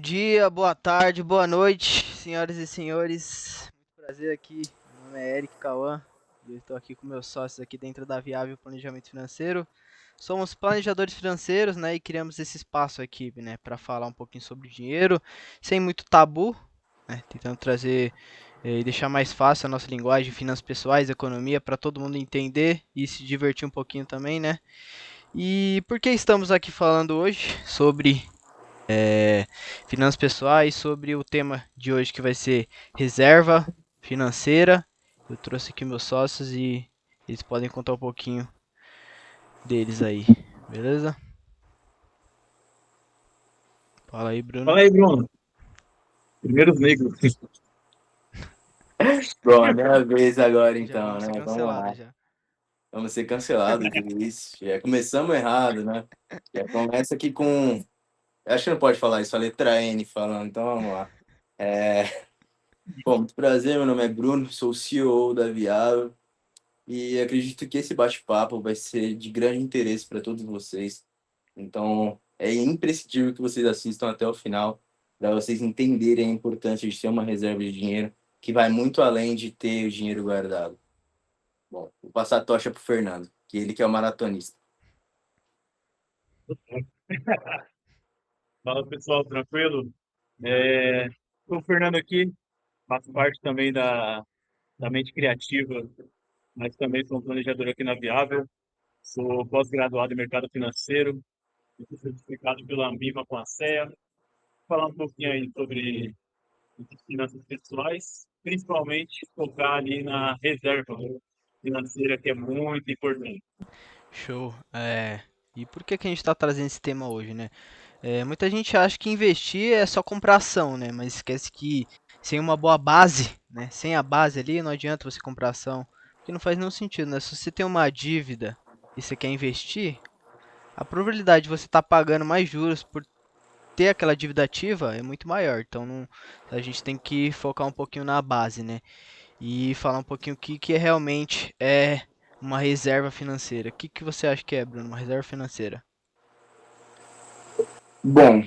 dia, boa tarde, boa noite, senhoras e senhores. Muito prazer aqui. Meu nome é Eric Cauã e eu estou aqui com meus sócios aqui dentro da Viável Planejamento Financeiro. Somos planejadores financeiros, né, e criamos esse espaço aqui, né, para falar um pouquinho sobre dinheiro, sem muito tabu, né, tentando trazer e deixar mais fácil a nossa linguagem, finanças pessoais, economia, para todo mundo entender e se divertir um pouquinho também, né? E por que estamos aqui falando hoje sobre finanças pessoais, sobre o tema de hoje que vai ser reserva financeira. Eu trouxe aqui meus sócios e eles podem contar um pouquinho deles aí, beleza? Fala aí, Bruno. Fala aí, Bruno. Primeiros negros. Bom, é minha vez agora Já então, vamos ser né? Vamos cancelados lá. já. Vamos ser cancelados, isso. Já começamos errado, né? Já começa aqui com. Acho que não pode falar isso, a letra N falando, então vamos lá. Bom, muito prazer, meu nome é Bruno, sou o CEO da Viável e acredito que esse bate-papo vai ser de grande interesse para todos vocês. Então, é imprescindível que vocês assistam até o final para vocês entenderem a importância de ter uma reserva de dinheiro que vai muito além de ter o dinheiro guardado. Bom, vou passar a tocha pro Fernando, que ele que é o maratonista. Fala, pessoal, tranquilo? Sou o Fernando aqui, faço parte também da Mente Criativa, mas também sou um planejador aqui na Viável. Sou pós-graduado em Mercado Financeiro, sou certificado pela Ambima com a CEA. Vou falar um pouquinho aí sobre finanças pessoais, principalmente focar ali na reserva financeira, que é muito importante. Show. E por que que a gente está trazendo esse tema hoje, né? Muita gente acha que investir é só comprar ação, né? Mas esquece que sem uma boa base, né? Sem a base ali, não adianta você comprar ação, porque não faz nenhum sentido, né? Se você tem uma dívida e você quer investir, a probabilidade de você estar pagando mais juros por ter aquela dívida ativa é muito maior. Então a gente tem que focar um pouquinho na base, né? E falar um pouquinho o que realmente é uma reserva financeira. O que você acha que é, Bruno, uma reserva financeira? Bom,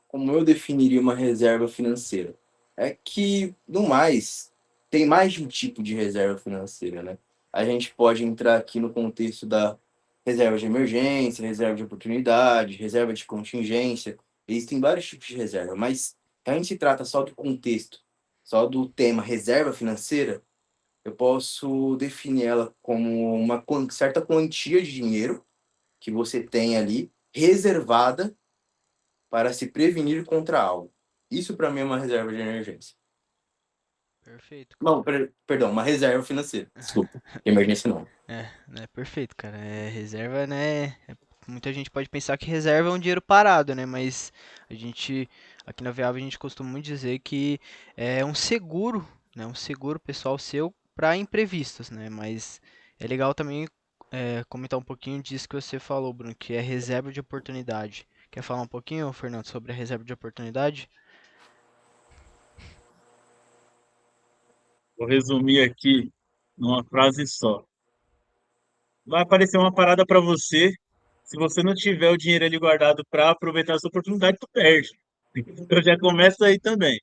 como eu definiria uma reserva financeira? É que, no mais, tem mais de um tipo de reserva financeira, né? A gente pode entrar aqui no contexto da reserva de emergência, reserva de oportunidade, reserva de contingência. Existem vários tipos de reserva, mas a gente se trata só do contexto, só do tema reserva financeira. Eu posso definir ela como uma certa quantia de dinheiro que você tem ali reservada para se prevenir contra algo. Isso para mim é uma reserva de emergência. Perfeito, Não, cara. perdão, uma reserva financeira. Desculpa. Emergência não. Né, perfeito, cara. Reserva, né? Muita gente pode pensar que reserva é um dinheiro parado, né? Mas a gente, aqui na Viável, a gente costuma muito dizer que é um seguro, né? Um seguro pessoal seu para imprevistos, né? Mas é legal também comentar um pouquinho disso que você falou, Bruno, que é reserva de oportunidade. Quer falar um pouquinho, Fernando, sobre a reserva de oportunidade? Vou resumir aqui numa frase só. Vai aparecer uma parada para você. Se você não tiver o dinheiro ali guardado para aproveitar essa oportunidade, tu perde. Eu já começo aí também.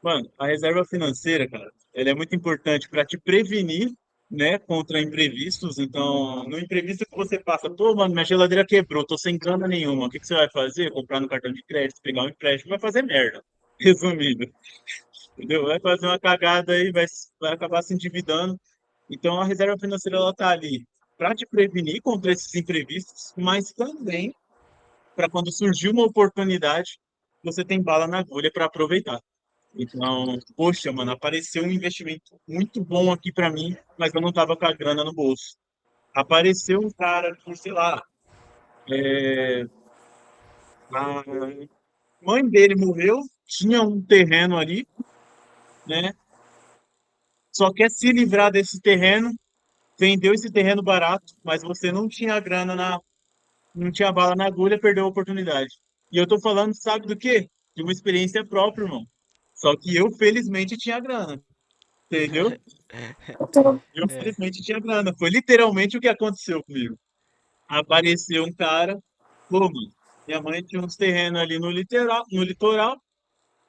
Mano, a reserva financeira, cara, ela é muito importante para te prevenir, né, contra imprevistos. Então, no imprevisto que você passa, pô, mano, minha geladeira quebrou, tô sem grana nenhuma. O que que você vai fazer? Comprar no cartão de crédito, pegar um empréstimo, vai fazer merda. Resumindo, entendeu? Vai fazer uma cagada aí, vai acabar se endividando. Então, a reserva financeira, ela tá ali para te prevenir contra esses imprevistos, mas também para quando surgir uma oportunidade, você tem bala na agulha para aproveitar. Então, poxa, mano, apareceu um investimento muito bom aqui para mim, mas eu não tava com a grana no bolso. Apareceu um cara que, sei lá, a mãe dele morreu, tinha um terreno ali, né? Só quer se livrar desse terreno, vendeu esse terreno barato, mas você não tinha grana não tinha bala na agulha, perdeu a oportunidade. E eu tô falando, sabe do quê? De uma experiência própria, irmão. Só que eu, felizmente, tinha grana, entendeu? Eu, É, felizmente, tinha grana. Foi literalmente o que aconteceu comigo. Apareceu um cara, pô, mano. Minha mãe tinha uns terrenos ali no litoral.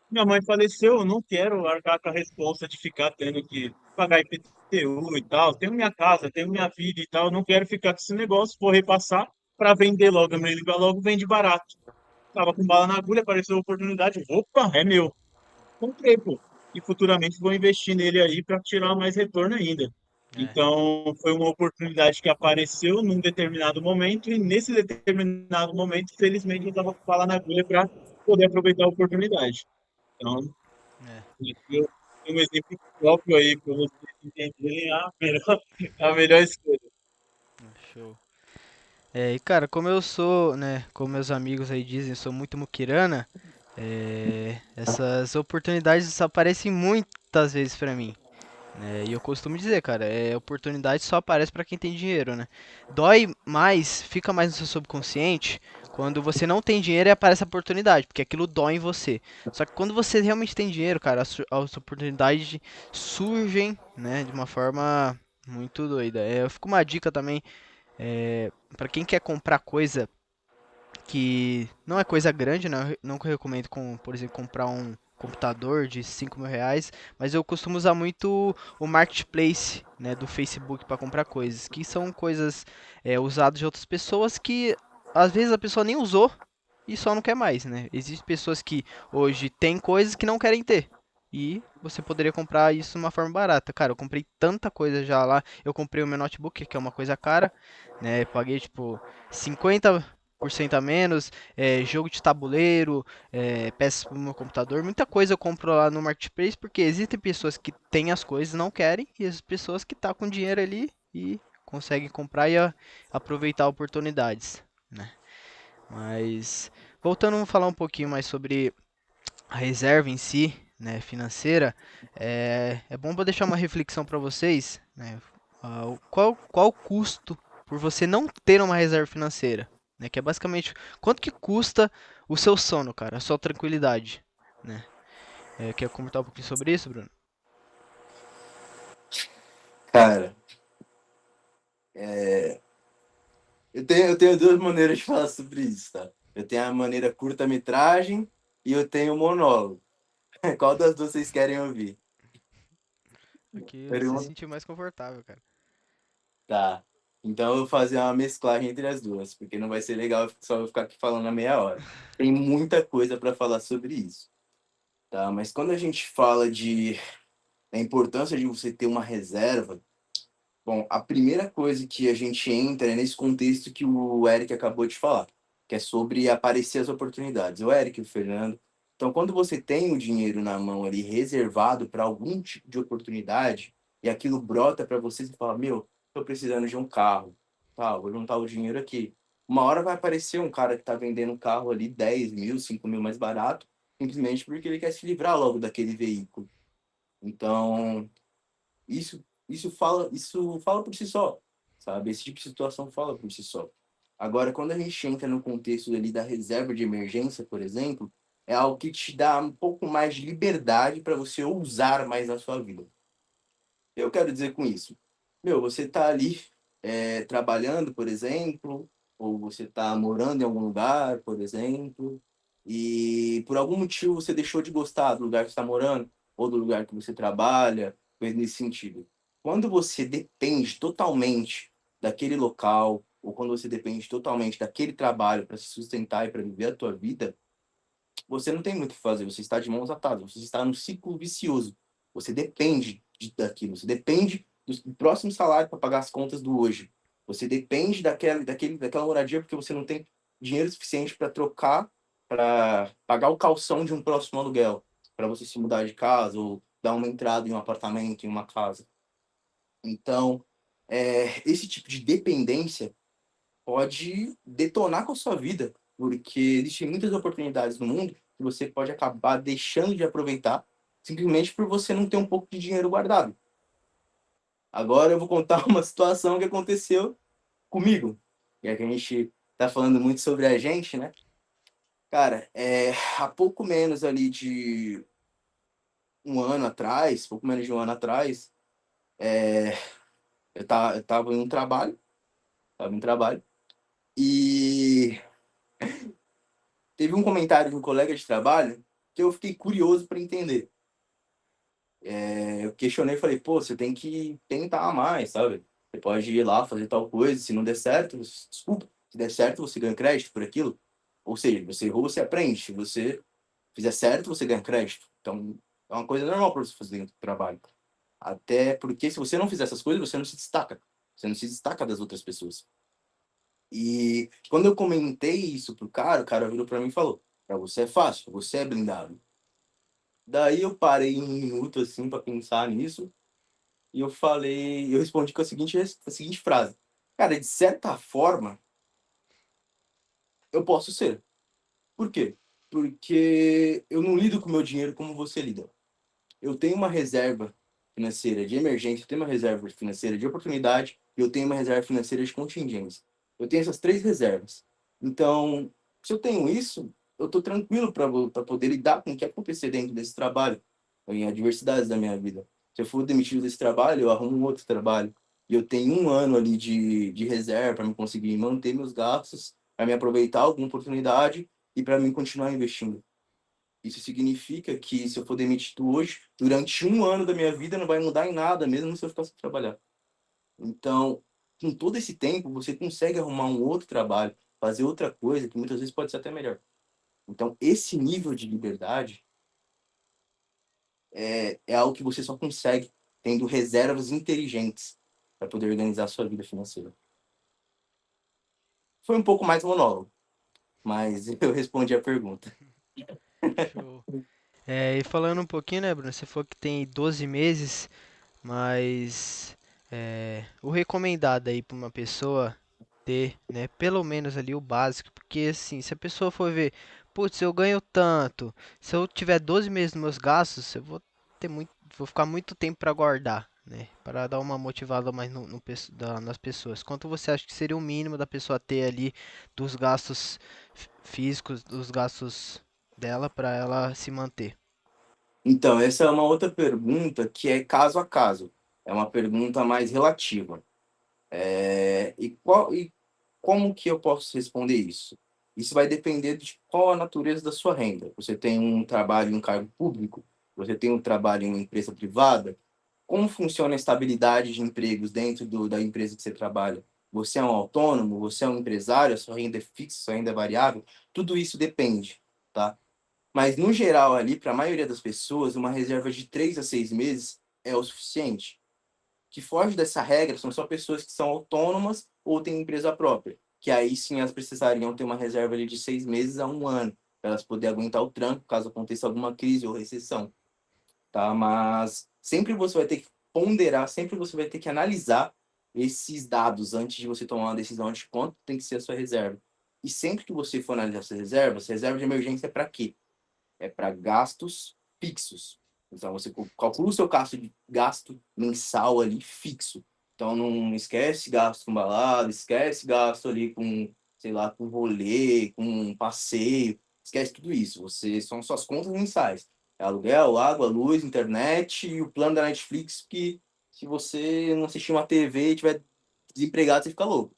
Minha mãe faleceu, eu não quero arcar com a responsa de ficar tendo que pagar IPTU e tal. Tenho minha casa, tenho minha vida e tal. Eu não quero ficar com esse negócio, vou repassar para vender logo. A minha liga logo vende barato. Tava com bala na agulha, apareceu a oportunidade. Opa, é meu. Comprei, pô. E futuramente vou investir nele aí para tirar mais retorno ainda. É, Então, foi uma oportunidade que apareceu num determinado momento, e nesse determinado momento, felizmente, eu estava com bala na agulha para poder aproveitar a oportunidade. Então, é, eu tenho um exemplo próprio aí para vocês entenderem a melhor escolha. show. E cara, como eu sou, né, como meus amigos aí dizem, eu sou muito muquirana, essas oportunidades aparecem muitas vezes pra mim. E eu costumo dizer, cara, oportunidade só aparece pra quem tem dinheiro, né? Dói mais, fica mais no seu subconsciente quando você não tem dinheiro e aparece a oportunidade, porque aquilo dói em você. Só que quando você realmente tem dinheiro, cara, as oportunidades surgem, né, de uma forma muito doida. Eu fico uma dica também, para quem quer comprar coisa que não é coisa grande, né? Eu não recomendo, por exemplo, comprar um computador de R$ 5.000, mas eu costumo usar muito o Marketplace, né, do Facebook para comprar coisas, que são coisas usadas de outras pessoas que às vezes a pessoa nem usou e só não quer mais, né? Existem pessoas que hoje têm coisas que não querem ter. E você poderia comprar isso de uma forma barata. Cara, eu comprei tanta coisa já lá. Eu comprei o meu notebook, que é uma coisa cara, né? Paguei tipo 50% a menos, jogo de tabuleiro, peças para o meu computador, muita coisa eu compro lá no Marketplace, porque existem pessoas que têm as coisas e não querem, e as pessoas que estão com dinheiro ali e conseguem comprar e aproveitar oportunidades, né? Mas voltando a falar um pouquinho mais sobre a reserva em si, né, financeira, é bom pra deixar uma reflexão para vocês, né? Qual o custo por você não ter uma reserva financeira, né? Que é basicamente quanto que custa o seu sono, cara, a sua tranquilidade, né? Quer comentar um pouquinho sobre isso, Bruno? Cara, eu tenho duas maneiras de falar sobre isso, tá? Eu tenho a maneira curta-metragem e eu tenho o monólogo. Qual das duas vocês querem ouvir? O que você se Pergunta. sentir mais confortável, cara. Tá. Então eu vou fazer uma mesclagem entre as duas, porque não vai ser legal só eu ficar aqui falando a meia hora. Tem muita coisa para falar sobre isso, tá? Mas quando a gente fala de a importância de você ter uma reserva, bom, a primeira coisa que a gente entra é nesse contexto que o Eric acabou de falar, que é sobre aparecer as oportunidades. O Eric, o Fernando. Então, quando você tem o dinheiro na mão ali reservado para algum tipo de oportunidade e aquilo brota para você, você fala: Meu, tô precisando de um carro, tá? Vou juntar o dinheiro aqui. Uma hora vai aparecer um cara que tá vendendo um carro ali 10 mil, 5 mil mais barato, simplesmente porque ele quer se livrar logo daquele veículo. Então, isso fala por si só, sabe? Esse tipo de situação fala por si só. Agora, quando a gente entra no contexto ali da reserva de emergência, por exemplo, é algo que te dá um pouco mais de liberdade para você usar mais na sua vida. Eu quero dizer com isso, meu, você está ali trabalhando, por exemplo, ou você está morando em algum lugar, por exemplo, e por algum motivo você deixou de gostar do lugar que você está morando, ou do lugar que você trabalha, coisa nesse sentido. Quando você depende totalmente daquele local, ou quando você depende totalmente daquele trabalho para se sustentar e para viver a tua vida, você não tem muito o que fazer, você está de mãos atadas, você está num ciclo vicioso. Você depende daquilo, você depende do próximo salário para pagar as contas do hoje. Você depende daquela moradia porque você não tem dinheiro suficiente para trocar, para pagar o calção de um próximo aluguel, para você se mudar de casa ou dar uma entrada em um apartamento, em uma casa. Então, esse tipo de dependência pode detonar com a sua vida, porque existem muitas oportunidades no mundo que você pode acabar deixando de aproveitar simplesmente por você não ter um pouco de dinheiro guardado. Agora eu vou contar uma situação que aconteceu comigo, já que a gente tá falando muito sobre a gente, né? Cara, há pouco menos ali de um ano atrás, pouco menos de um ano atrás, eu tava em um trabalho, e teve um comentário de um colega de trabalho que eu fiquei curioso para entender. Eu questionei e falei, pô, você tem que tentar mais, sabe? Você pode ir lá fazer tal coisa, se não der certo, desculpa, se der certo, você ganha crédito por aquilo. Ou seja, você errou, você aprende. Se você fizer certo, você ganha crédito. Então, é uma coisa normal para você fazer dentro do trabalho. Até porque se você não fizer essas coisas, você não se destaca. Você não se destaca das outras pessoas. E quando eu comentei isso pro cara, o cara virou para mim e falou, para você é fácil, você é blindado. Daí eu parei um minuto assim para pensar nisso e eu respondi com a seguinte frase. Cara, de certa forma, eu posso ser. Por quê? Porque eu não lido com o meu dinheiro como você lida. Eu tenho uma reserva financeira de emergência, eu tenho uma reserva financeira de oportunidade e eu tenho uma reserva financeira de contingência. Eu tenho essas 3 reservas. Então, se eu tenho isso, eu estou tranquilo para poder lidar com o que acontecer dentro desse trabalho, em adversidades da minha vida. Se eu for demitido desse trabalho, eu arrumo um outro trabalho. E eu tenho um ano ali de reserva para me conseguir manter meus gastos, para me aproveitar alguma oportunidade e para mim continuar investindo. Isso significa que se eu for demitido hoje, durante um ano da minha vida não vai mudar em nada, mesmo se eu ficar sem trabalhar. Então, com todo esse tempo, você consegue arrumar um outro trabalho, fazer outra coisa que muitas vezes pode ser até melhor. Então, esse nível de liberdade é algo que você só consegue tendo reservas inteligentes para poder organizar a sua vida financeira. Foi um pouco mais monólogo, mas eu respondi a pergunta. Show. E falando um pouquinho, né, Bruno? Você falou que tem 12 meses, mas o recomendado aí para uma pessoa ter, né, pelo menos ali o básico, porque assim, se a pessoa for ver, putz, eu ganho tanto, se eu tiver 12 meses nos meus gastos, eu vou ficar muito tempo para guardar, né, para dar uma motivada mais nas pessoas. Quanto você acha que seria o mínimo da pessoa ter ali dos gastos físicos, dos gastos dela para ela se manter? Então, essa é uma outra pergunta que é caso a caso. É uma pergunta mais relativa. E como que eu posso responder isso? Isso vai depender de qual a natureza da sua renda. Você tem um trabalho em um cargo público? Você tem um trabalho em uma empresa privada? Como funciona a estabilidade de empregos dentro da empresa que você trabalha? Você é um autônomo? Você é um empresário? A sua renda é fixa? A sua renda é variável? Tudo isso depende, tá? Mas, no geral, ali, para a maioria das pessoas, uma reserva de 3 a 6 meses é o suficiente. Que foge dessa regra são só pessoas que são autônomas ou têm empresa própria, que aí sim elas precisariam ter uma reserva ali de 6 meses a um ano, para elas poderem aguentar o tranco caso aconteça alguma crise ou recessão, tá? Mas sempre você vai ter que ponderar, sempre você vai ter que analisar esses dados antes de você tomar uma decisão de quanto tem que ser a sua reserva. E sempre que você for analisar essa reserva de emergência é para quê? É para gastos fixos. Então, você calcula o seu gasto mensal ali fixo. Então, não esquece gasto com balada, esquece gasto ali com, sei lá, com rolê, com passeio. Esquece tudo isso. São suas contas mensais. É aluguel, água, luz, internet e o plano da Netflix, que se você não assistir uma TV e tiver desempregado, você fica louco.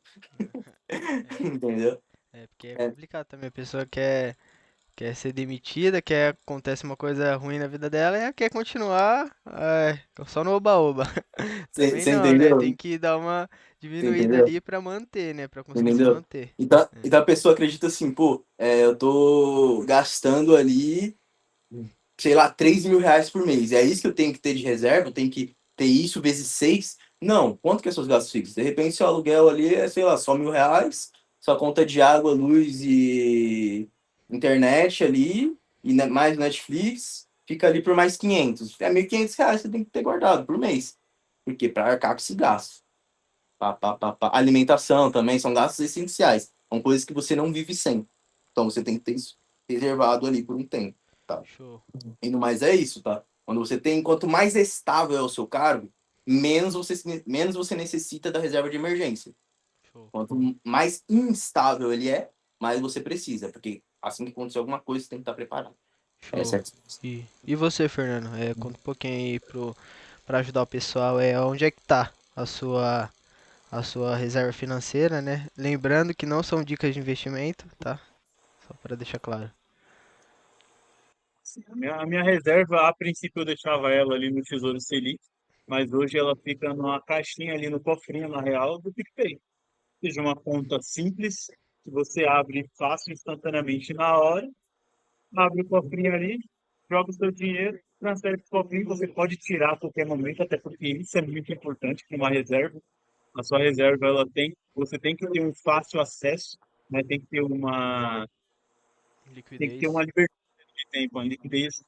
É, Entendeu? porque é É, complicado também. A pessoa quer ser demitida, quer acontece uma coisa ruim na vida dela e ela quer continuar só no oba-oba. Também você não, né? Tem entendeu? que dar uma Você diminuída entendeu? ali pra manter, né? Pra conseguir se Entendeu? manter. É, Então a pessoa acredita assim, pô, eu tô gastando ali, sei lá, R$ 3.000 por mês. É isso que eu tenho que ter de reserva? Eu tenho que ter isso vezes 6? Não. Quanto que é seus gastos fixos? De repente, seu aluguel ali é, sei lá, só R$ 1.000. Sua conta de água, luz e internet ali, e mais Netflix, fica ali por mais 500. É R$ 1.500 que você tem que ter guardado por mês. Porque para arcar com esse gasto. Alimentação também são gastos essenciais. São coisas que você não vive sem. Então você tem que ter isso reservado ali por um tempo, tá? show, E no mais é isso, tá? Quando você tem, quanto mais estável é o seu cargo, menos você necessita da reserva de emergência. show, Quanto mais instável ele é, mais você precisa, porque assim que acontecer alguma coisa, você tem que estar preparado. É show. certo? E você, Fernando? Conta um pouquinho aí pra ajudar o pessoal. Onde é que tá a sua reserva financeira, né? Lembrando que não são dicas de investimento, tá? Só para deixar claro. Assim, a minha reserva, a princípio, eu deixava ela ali no Tesouro Selic, mas hoje ela fica numa caixinha ali no cofrinho, na real, do PicPay. Seja uma conta simples, que você abre fácil, instantaneamente na hora, abre o cofrinho ali, joga o seu dinheiro, transfere para o cofrinho, você pode tirar a qualquer momento, até porque isso é muito importante para uma reserva. A sua reserva, você tem que ter um fácil acesso, né? Tem que ter uma Liquidez. liberdade de tempo, uma liquidez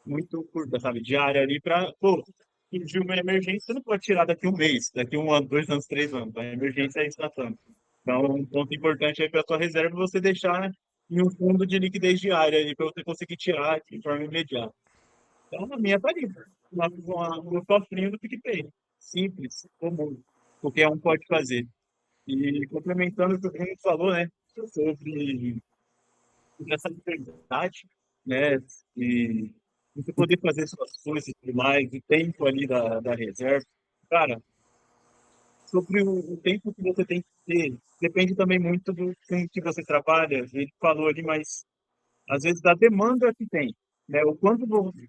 muito curta, sabe? Diária ali para, pô, surgiu uma emergência, você não pode tirar daqui um mês, daqui um ano, 2 anos, 3 anos. A emergência é instantânea. Então, um ponto importante aí para a sua reserva é você deixar em um fundo de liquidez diária aí para você conseguir tirar de forma imediata. Então, a minha tá ali, no cofrinho do PicPay. Simples, comum, qualquer um pode fazer. E complementando o que o Bruno falou, né, sobre essa liberdade, né, e você poder fazer suas coisas e tudo mais, o tempo ali da reserva. Cara, sobre o tempo que você tem que ter, depende também muito do com que você trabalha. Ele falou ali, mas às vezes da demanda que tem, né?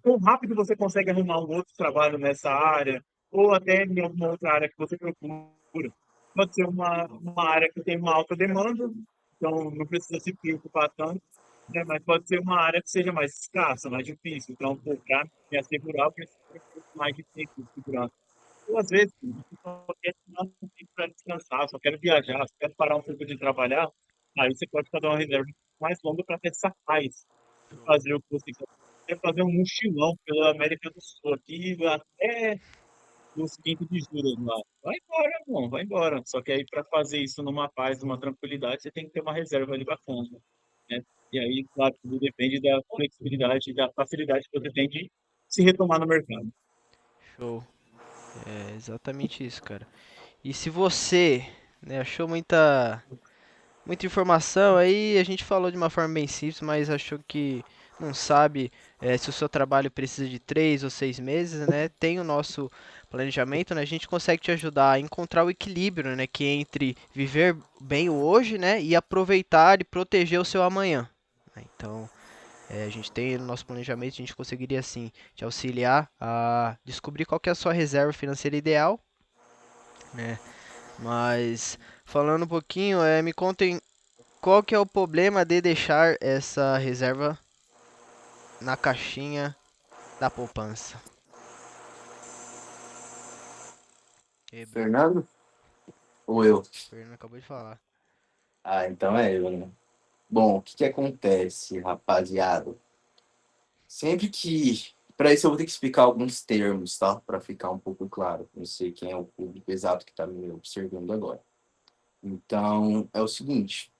Quão rápido você consegue arrumar um outro trabalho nessa área, ou até em alguma outra área que você procura. Pode ser uma área que tem uma alta demanda, então não precisa se preocupar tanto, né? Mas pode ser uma área que seja mais escassa, mais difícil. Então, para me assegurar, eu preciso ter um pouco mais de tempo de segurança. Ou às vezes, você só quer tirar um tempo para descansar, só quero viajar, só quero parar um pouco de trabalhar, aí você pode fazer uma reserva mais longa para ter essa paz de Show. fazer o que você quer fazer um mochilão pela América do Sul, aqui até nos 5 de julho lá. Vai embora, irmão, vai embora. Só que aí para fazer isso numa paz, numa tranquilidade, você tem que ter uma reserva ali bacana, né? E aí, claro, tudo depende da flexibilidade e da facilidade que você tem de se retomar no mercado. Show. É exatamente isso, cara. E se você, né, achou muita informação aí, a gente falou de uma forma bem simples, mas achou que não sabe se o seu trabalho precisa de 3 ou 6 meses, né? Tem o nosso planejamento, né? A gente consegue te ajudar a encontrar o equilíbrio, né? Que é entre viver bem o hoje, né? E aproveitar e proteger o seu amanhã, né? Então, a gente tem no nosso planejamento, a gente conseguiria sim te auxiliar a descobrir qual que é a sua reserva financeira ideal, né? Mas falando um pouquinho, me contem qual que é o problema de deixar essa reserva na caixinha da poupança? E aí, Bruno? Fernando? Ou eu? O Fernando acabou de falar. Ah, então é eu, né? Bom, o que que acontece, rapaziada? Sempre que. Para isso eu vou ter que explicar alguns termos, tá? Para ficar um pouco claro. Não sei quem é o público exato que está me observando agora. Então, é o seguinte.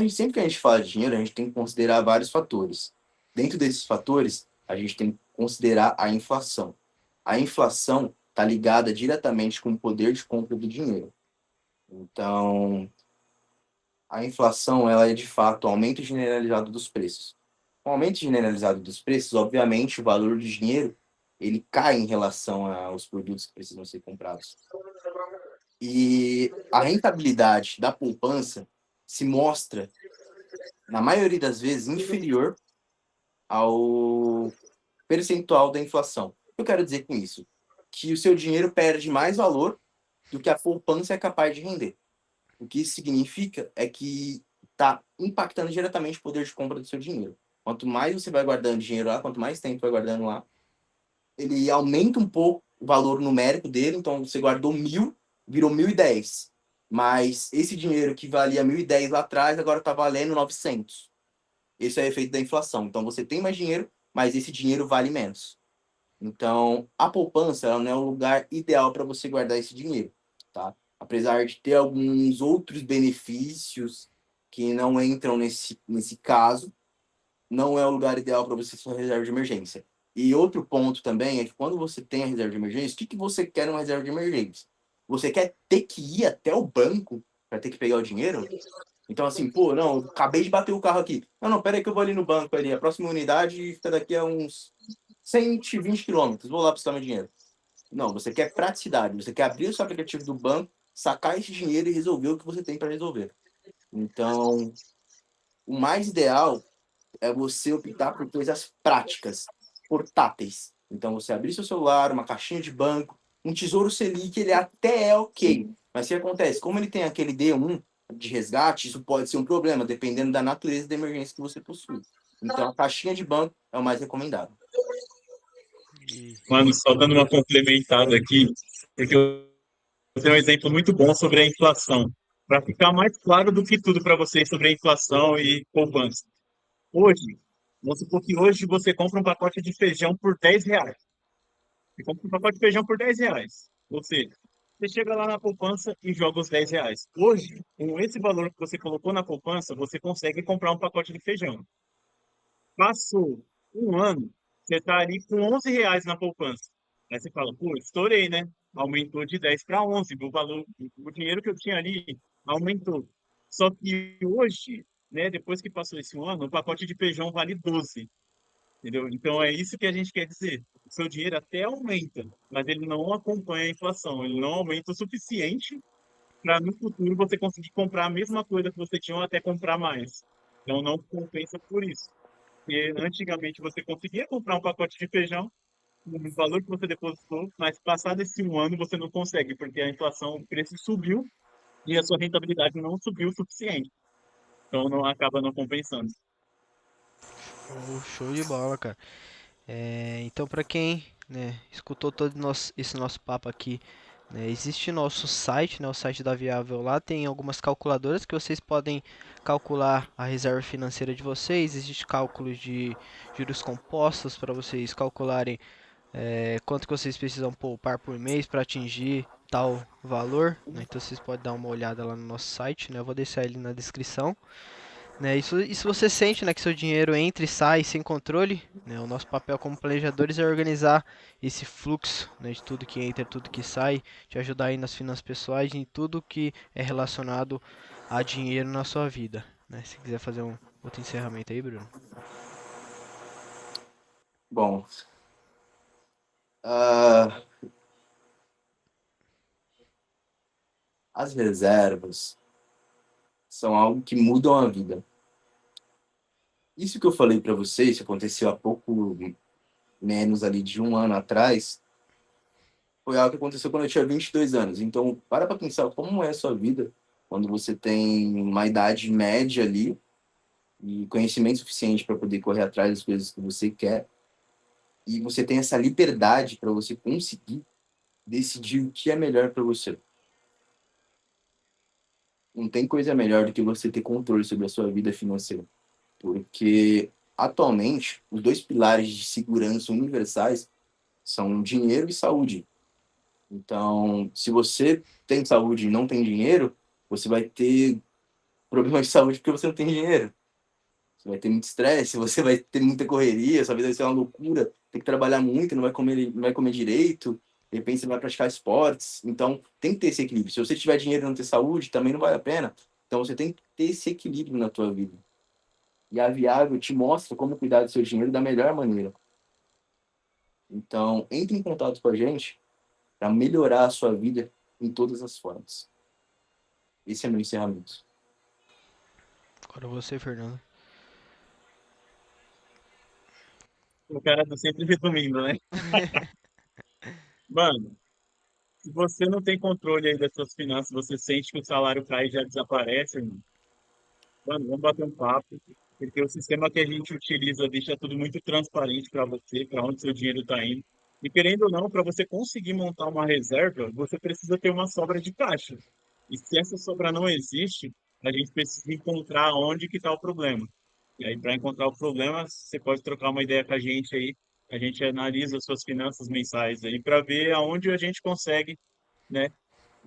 Sempre que a gente fala de dinheiro, a gente tem que considerar vários fatores. Dentro desses fatores, a gente tem que considerar a inflação. A inflação está ligada diretamente com o poder de compra do dinheiro. Então, a inflação ela é de fato o aumento generalizado dos preços. Com o aumento generalizado dos preços, obviamente, o valor do dinheiro ele cai em relação aos produtos que precisam ser comprados. E a rentabilidade da poupança se mostra, na maioria das vezes, inferior ao percentual da inflação. O que eu quero dizer com isso? Que o seu dinheiro perde mais valor do que a poupança é capaz de render. O que isso significa é que está impactando diretamente o poder de compra do seu dinheiro. Quanto mais você vai guardando dinheiro lá, quanto mais tempo vai guardando lá, ele aumenta um pouco o valor numérico dele. Então, você guardou 1.000, virou 1.010. Mas esse dinheiro que valia 1.010 lá atrás, agora está valendo 900. Esse é o efeito da inflação. Então, você tem mais dinheiro, mas esse dinheiro vale menos. Então, a poupança ela não é o lugar ideal para você guardar esse dinheiro, tá? Apesar de ter alguns outros benefícios que não entram nesse caso, não é o lugar ideal para você ter sua reserva de emergência. E outro ponto também é que quando você tem a reserva de emergência, o que você quer numa reserva de emergência? Você quer ter que ir até o banco para ter que pegar o dinheiro? Então, assim, pô, não, acabei de bater o carro aqui. Não, não, pera aí que eu vou ali no banco ali. A próxima unidade fica daqui a uns 120 quilômetros. Vou lá buscar meu dinheiro. Não, você quer praticidade. Você quer abrir o seu aplicativo do banco, sacar esse dinheiro e resolver o que você tem para resolver. Então, o mais ideal é você optar por coisas práticas, portáteis. Então, você abrir seu celular, uma caixinha de banco, um Tesouro Selic, ele até é ok. Mas o que acontece? Como ele tem aquele D1 de resgate, isso pode ser um problema, dependendo da natureza da emergência que você possui. Então, a caixinha de banco é o mais recomendado. E Mano, só dando uma complementada aqui, porque eu tenho um exemplo muito bom sobre a inflação, para ficar mais claro do que tudo para vocês sobre a inflação e poupança. Hoje, vamos supor que hoje você compra um pacote de feijão por R$ 10. Você compra um pacote de feijão por R$ 10. Ou seja, você chega lá na poupança e joga os R$ 10. Hoje, com esse valor que você colocou na poupança, você consegue comprar um pacote de feijão. Passou um ano, você está ali com R$ 11 na poupança. Aí você fala, pô, estourei, né? Aumentou de 10 para 11, o valor, o dinheiro que eu tinha ali aumentou. Só que hoje, né, depois que passou esse ano, o pacote de feijão vale 12, entendeu? Então é isso que a gente quer dizer. O seu dinheiro até aumenta, mas ele não acompanha a inflação, ele não aumenta o suficiente para no futuro você conseguir comprar a mesma coisa que você tinha ou até comprar mais. Então não compensa por isso. Porque antigamente você conseguia comprar um pacote de feijão no valor que você depositou, mas passado esse um ano você não consegue, porque a inflação, o preço subiu e a sua rentabilidade não subiu o suficiente. Então não acaba não compensando. show de bola, cara. Então, para quem, né, escutou esse nosso papo aqui, né, existe nosso site, né, o site da Viável. Lá tem algumas calculadoras que vocês podem calcular a reserva financeira de vocês. Existe cálculos de juros compostos para vocês calcularem quanto que vocês precisam poupar por mês para atingir tal valor, né? Então vocês podem dar uma olhada lá no nosso site, né? Eu vou deixar ele na descrição. Né? E se você sente, né, que seu dinheiro entra e sai sem controle, né, o nosso papel como planejadores é organizar esse fluxo, né, de tudo que entra, tudo que sai, te ajudar aí nas finanças pessoais e em tudo que é relacionado a dinheiro na sua vida. Né? Se quiser fazer um outro encerramento aí, Bruno. Bom, ah, as reservas são algo que mudam a vida. Isso que eu falei para vocês, que aconteceu há pouco menos ali de um ano atrás, foi algo que aconteceu quando eu tinha 22 anos. Então, para pensar como é a sua vida quando você tem uma idade média ali e conhecimento suficiente para poder correr atrás das coisas que você quer e você tem essa liberdade para você conseguir decidir o que é melhor para você. Não tem coisa melhor do que você ter controle sobre a sua vida financeira, porque atualmente os dois pilares de segurança universais são dinheiro e saúde. Então, se você tem saúde e não tem dinheiro, você vai ter problemas de saúde porque você não tem dinheiro. Você vai ter muito estresse, você vai ter muita correria, sua vida vai ser uma loucura, tem que trabalhar muito, não vai comer direito, de repente você vai praticar esportes. Então, tem que ter esse equilíbrio. Se você tiver dinheiro e não ter saúde, também não vale a pena. Então, você tem que ter esse equilíbrio na tua vida. E a Viável te mostra como cuidar do seu dinheiro da melhor maneira. Então, entre em contato com a gente para melhorar a sua vida em todas as formas. Esse é meu encerramento. Agora você, Fernando. O cara tá sempre resumindo, né? Mano, se você não tem controle aí das suas finanças, você sente que o salário cai e já desaparece, irmão. Mano, vamos bater um papo, porque o sistema que a gente utiliza deixa tudo muito transparente para você, para onde seu dinheiro está indo. E querendo ou não, para você conseguir montar uma reserva, você precisa ter uma sobra de caixa. E se essa sobra não existe, a gente precisa encontrar onde que está o problema. E aí, para encontrar o problema, você pode trocar uma ideia com a gente aí. A gente analisa as suas finanças mensais aí para ver aonde a gente consegue, né,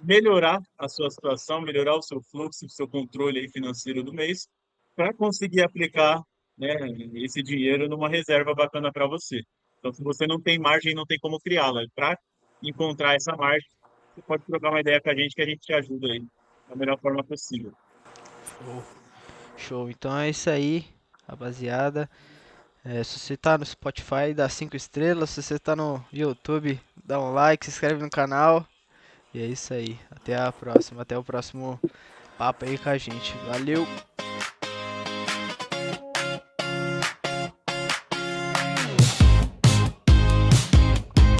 melhorar a sua situação, melhorar o seu fluxo, o seu controle aí financeiro do mês, para conseguir aplicar, né, esse dinheiro numa reserva bacana para você. Então, se você não tem margem, não tem como criá-la. Para encontrar essa margem, você pode trocar uma ideia com a gente que a gente te ajuda aí da melhor forma possível. Show. Show. Então é isso aí, rapaziada. Se você tá no Spotify, dá 5 estrelas. Se você tá no YouTube, dá um like, se inscreve no canal. E é isso aí. Até a próxima. Até o próximo papo aí com a gente. Valeu!